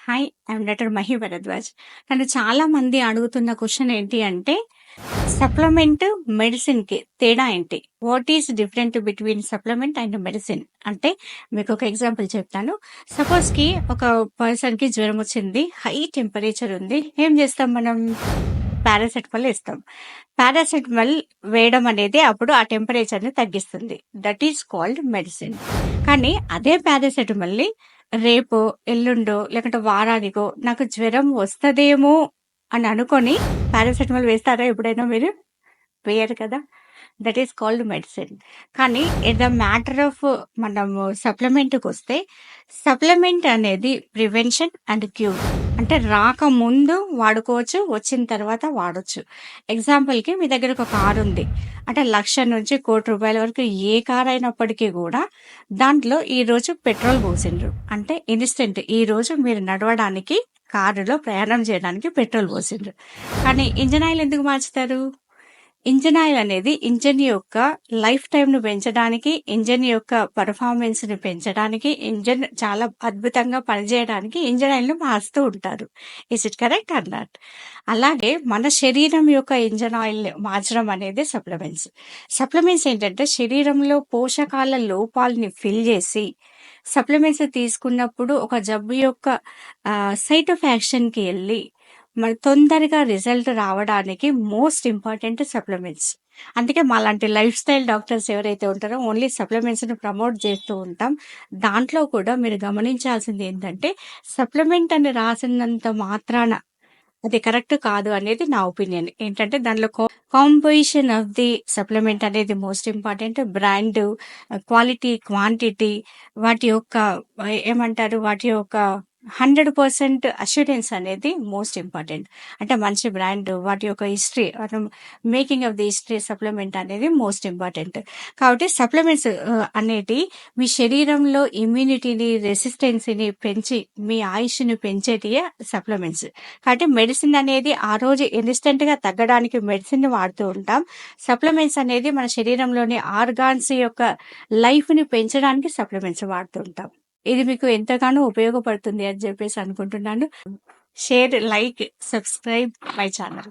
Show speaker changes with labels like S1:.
S1: Hi! I'm doctor Mahi Bharadwaj. నన్ను చాలామంది అడుగుతున్న క్వెషన్ ఏంటి అంటే, సప్లిమెంట్, మెడిసిన్‌కి తేడా ఏంటి? What is different between supplement and medicine? అంటే మీకొక ఎగ్జాంపుల్ చెప్తాను. సపోజ్‌కి ఒక పర్సన్‌కి జ్వరమొచ్చింది. హై టెంపరేచర్ ఉంది. ఏం చేస్తాం మనం? పారాసెటమాల్ ఏస్తాం. పారాసెటమాల్ వేయడం అనేది అప్పుడు ఆ టెంపరేచర్‌ని తగ్గిస్తుంది. That is called medicine. కానీ అదే పారాసెటమాల్‌ని రేపో, ఎల్లుండో లేకుంటే వారానికో నాకు జ్వరం వస్తదేమో అని అనుకోని పారాసెటమాల్ వేస్తారా ఎప్పుడైనా మీరు? వేయరు కదా! That is called medicine. కానీ ఇన్ ద మ్యాటర్ ఆఫ్ మనము సప్లిమెంట్‌కొస్తే, సప్లిమెంట్ అనేది ప్రివెన్షన్ అండ్ క్యూర్. అంటే రాకముందు వాడుకోవచ్చు, వచ్చిన తర్వాత వాడొచ్చు. ఎగ్జాంపుల్‌కి మీ దగ్గర ఒక కారుంది. అంటే 1,00,000 నుంచి 1,00,00,000 వరకు ఏ కార్ అయినప్పటికీ గూడా, దాంట్లో ఈరోజు పెట్రోల్ పోసిండ్రు. అంటే ఇన్‌స్టంట్ ఈరోజు మీరు నడవడానికి, కారులో ప్రయాణం చేయడానికి పెట్రోల్ పోసిండ్రు. కానీ ఇంజిన్ ఆయిల్ ఎందుకు మార్చుతారు? ఇంజిన్ ఆయిల్ అనేది ఇంజిన్ యొక్క లైఫ్ టైమ్‌ను పెంచడానికి, ఇంజిన్ యొక్క పెర్ఫార్మన్స్‌ని పెంచడానికి, ఇంజిన్ చాలా అద్భుతంగా పనిచేయడానికి ఇంజిన్ ఆయిల్‌ని మారుస్తూ ఉంటారు. Is it correct or not? అలాగే మన శరీరం యొక్క ఇంజిన్ ఆయిల్‌ని మార్చడం అనేది సప్లిమెంట్స్. సప్లిమెంట్స్ ఏంటంటే శరీరంలో పోషకాల లోపాలని ఫిల్ చేసి, సప్లిమెంట్స్ తీసుకున్నప్పుడు ఒక జబ్బు యొక్క సైట్ ఆఫ్ యాక్షన్‌కి ఎళ్లి మరి తొందరగా రిజల్ట్ రావడానికి మోస్ట్ ఇంపార్టెంట్ సప్లిమెంట్స్. అందుకే మాలాంటి లైఫ్ స్టైల్ డాక్టర్స్ ఎవరైతే ఉంటారో ఓన్లీ సప్లిమెంట్స్‌ని ప్రమోట్ చేస్తూ ఉంటాం. దాంట్లో కూడా మీరు గమనించాల్సింది ఏంటంటే, సప్లిమెంట్ అని రాసినంత మాత్రాన అది కరెక్ట్ కాదు అనేది నా ఒపీనియన్. ఏంటంటే దాంట్లో కాంపోజిషన్ ఆఫ్ ది సప్లిమెంట్ అనేది most important. Brand, quality, quantity, వాటి యొక్క ఏమంటారు? వాటి యొక్క 100% అష్యూరెన్స్ అనేది మోస్ట్ ఇంపార్టెంట్. అంటే మంచి బ్రాండ్, వాటి యొక్క history, making of the history supplement అనేది మోస్ట్ ఇంపార్టెంట్. కాబట్టి సప్లిమెంట్స్ అనేటివి మీ శరీరంలో ఇమ్యూనిటీని, రెసిస్టెన్సీని పెంచి మీ ఆయుష్‌ని పెంచేటియే సప్లిమెంట్స్. కాబట్టి మెడిసిన్ అనేది ఆ రోజు ఇన్‌స్టంట్‌గా తగ్గడానికి మెడిసిన్‌ని వాడుతూ ఉంటాం. సప్లిమెంట్స్ అనేది మన శరీరంలోని ఆర్గాన్స్ యొక్క లైఫ్‌ని పెంచడానికి సప్లిమెంట్స్ వాడుతూ ఉంటాం. ఇది మీకు ఎంతగానో ఉపయోగపడుతుంది అని చెప్పేసి అనుకుంటున్నాను. Share, like, subscribe my channel.